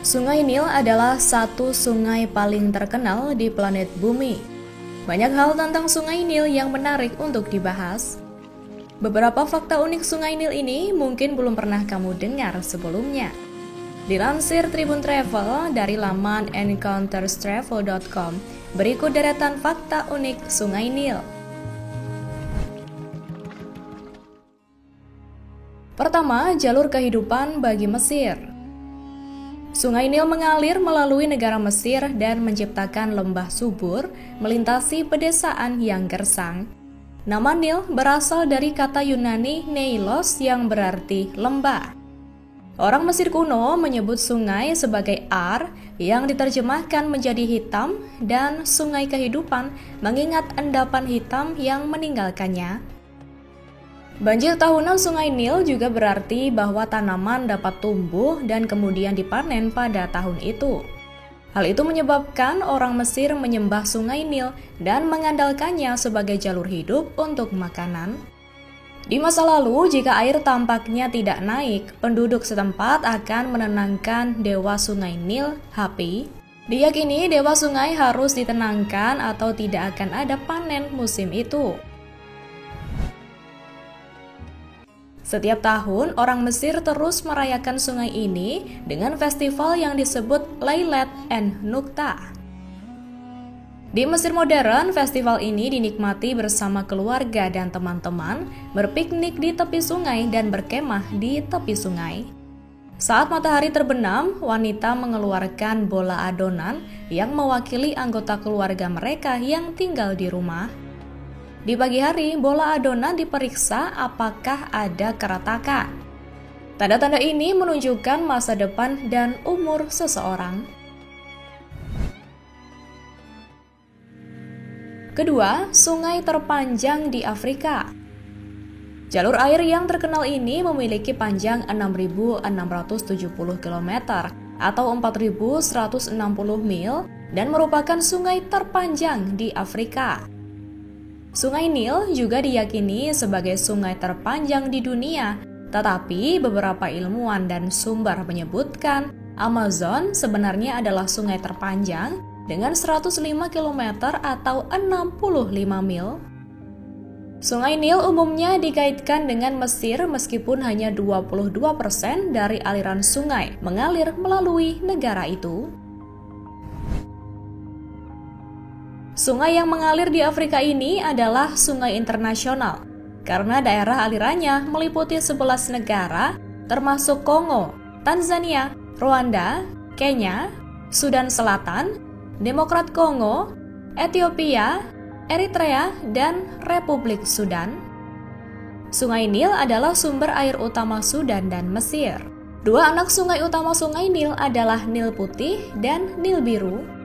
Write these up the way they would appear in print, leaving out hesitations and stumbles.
Sungai Nil adalah satu sungai paling terkenal di planet bumi. Banyak hal tentang Sungai Nil yang menarik untuk dibahas. Beberapa fakta unik Sungai Nil ini mungkin belum pernah kamu dengar sebelumnya. Dilansir Tribun Travel dari laman encounterstravel.com, berikut deretan fakta unik Sungai Nil. Pertama, jalur kehidupan bagi Mesir. Sungai Nil mengalir melalui negara Mesir dan menciptakan lembah subur melintasi pedesaan yang gersang. Nama Nil berasal dari kata Yunani Neilos yang berarti lembah. Orang Mesir kuno menyebut sungai sebagai Ar yang diterjemahkan menjadi hitam dan sungai kehidupan mengingat endapan hitam yang meninggalkannya. Banjir tahunan Sungai Nil juga berarti bahwa tanaman dapat tumbuh dan kemudian dipanen pada tahun itu. Hal itu menyebabkan orang Mesir menyembah Sungai Nil dan mengandalkannya sebagai jalur hidup untuk makanan. Di masa lalu, jika air tampaknya tidak naik, penduduk setempat akan menenangkan dewa Sungai Nil, Hapi. Diyakini dewa sungai harus ditenangkan atau tidak akan ada panen musim itu. Setiap tahun, orang Mesir terus merayakan sungai ini dengan festival yang disebut Laylat and Nukta. Di Mesir modern, festival ini dinikmati bersama keluarga dan teman-teman, berpiknik di tepi sungai dan berkemah di tepi sungai. Saat matahari terbenam, wanita mengeluarkan bola adonan yang mewakili anggota keluarga mereka yang tinggal di rumah. Di pagi hari, bola adonan diperiksa apakah ada keretakan. Tanda-tanda ini menunjukkan masa depan dan umur seseorang. Kedua, sungai terpanjang di Afrika. Jalur air yang terkenal ini memiliki panjang 6.670 km atau 4.160 mil dan merupakan sungai terpanjang di Afrika. Sungai Nil juga diyakini sebagai sungai terpanjang di dunia, tetapi beberapa ilmuwan dan sumber menyebutkan Amazon sebenarnya adalah sungai terpanjang dengan 105 km atau 65 mil. Sungai Nil umumnya dikaitkan dengan Mesir meskipun hanya 22% dari aliran sungai mengalir melalui negara itu. Sungai yang mengalir di Afrika ini adalah sungai internasional karena daerah alirannya meliputi 11 negara termasuk Kongo, Tanzania, Rwanda, Kenya, Sudan Selatan, Demokrat Kongo, Ethiopia, Eritrea, dan Republik Sudan. Sungai Nil adalah sumber air utama Sudan dan Mesir. Dua anak sungai utama Sungai Nil adalah Nil Putih dan Nil Biru.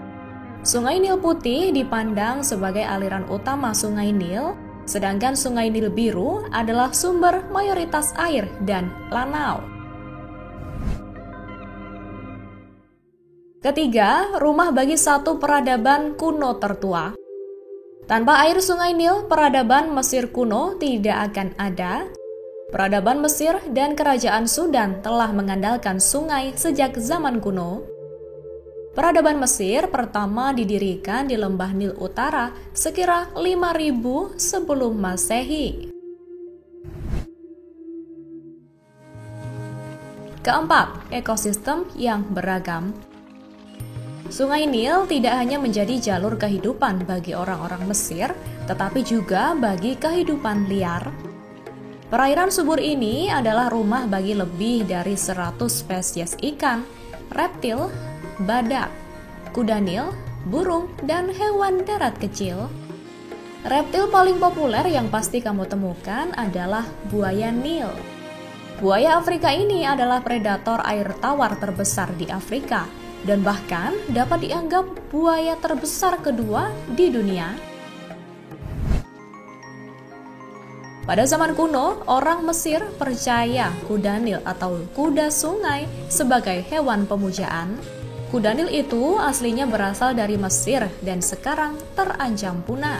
Sungai Nil Putih dipandang sebagai aliran utama Sungai Nil, sedangkan Sungai Nil Biru adalah sumber mayoritas air dan lanau. Ketiga, rumah bagi satu peradaban kuno tertua. Tanpa air Sungai Nil, peradaban Mesir kuno tidak akan ada. Peradaban Mesir dan Kerajaan Sudan telah mengandalkan sungai sejak zaman kuno. Peradaban Mesir pertama didirikan di Lembah Nil Utara sekira 5000 sebelum Masehi. Keempat, ekosistem yang beragam. Sungai Nil tidak hanya menjadi jalur kehidupan bagi orang-orang Mesir, tetapi juga bagi kehidupan liar. Perairan subur ini adalah rumah bagi lebih dari 100 spesies ikan, reptil, badak, kuda Nil, burung, dan hewan darat kecil. Reptil paling populer yang pasti kamu temukan adalah buaya Nil. Buaya Afrika ini adalah predator air tawar terbesar di Afrika dan bahkan dapat dianggap buaya terbesar kedua di dunia. Pada zaman kuno, orang Mesir percaya kuda Nil atau kuda sungai sebagai hewan pemujaan. Kuda Nil itu aslinya berasal dari Mesir dan sekarang terancam punah.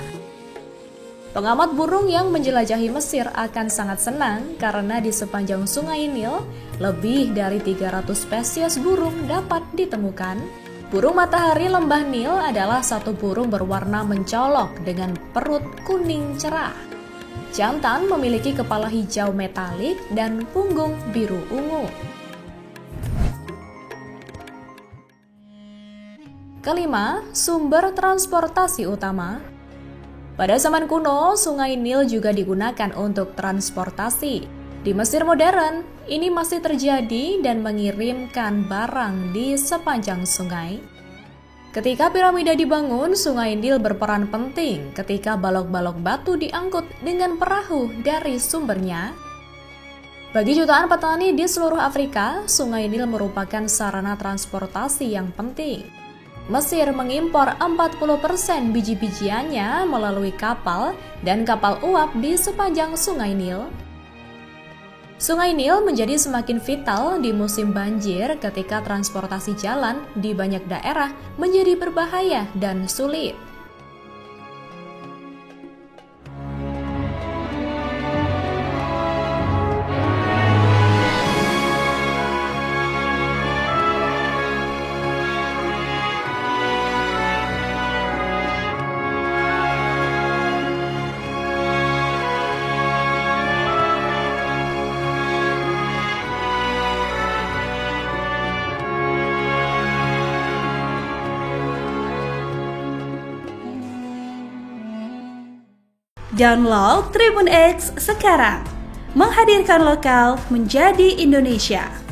Pengamat burung yang menjelajahi Mesir akan sangat senang karena di sepanjang Sungai Nil lebih dari 300 spesies burung dapat ditemukan. Burung matahari lembah Nil adalah satu burung berwarna mencolok dengan perut kuning cerah. Jantan memiliki kepala hijau metalik dan punggung biru ungu. Kelima, sumber transportasi utama. Pada zaman kuno, Sungai Nil juga digunakan untuk transportasi. Di Mesir modern, ini masih terjadi dan mengirimkan barang di sepanjang sungai. Ketika piramida dibangun, Sungai Nil berperan penting ketika balok-balok batu diangkut dengan perahu dari sumbernya. Bagi jutaan petani di seluruh Afrika, Sungai Nil merupakan sarana transportasi yang penting. Mesir mengimpor 40% biji-bijiannya melalui kapal dan kapal uap di sepanjang Sungai Nil. Sungai Nil menjadi semakin vital di musim banjir ketika transportasi jalan di banyak daerah menjadi berbahaya dan sulit. Download Tribun X sekarang, menghadirkan lokal menjadi Indonesia.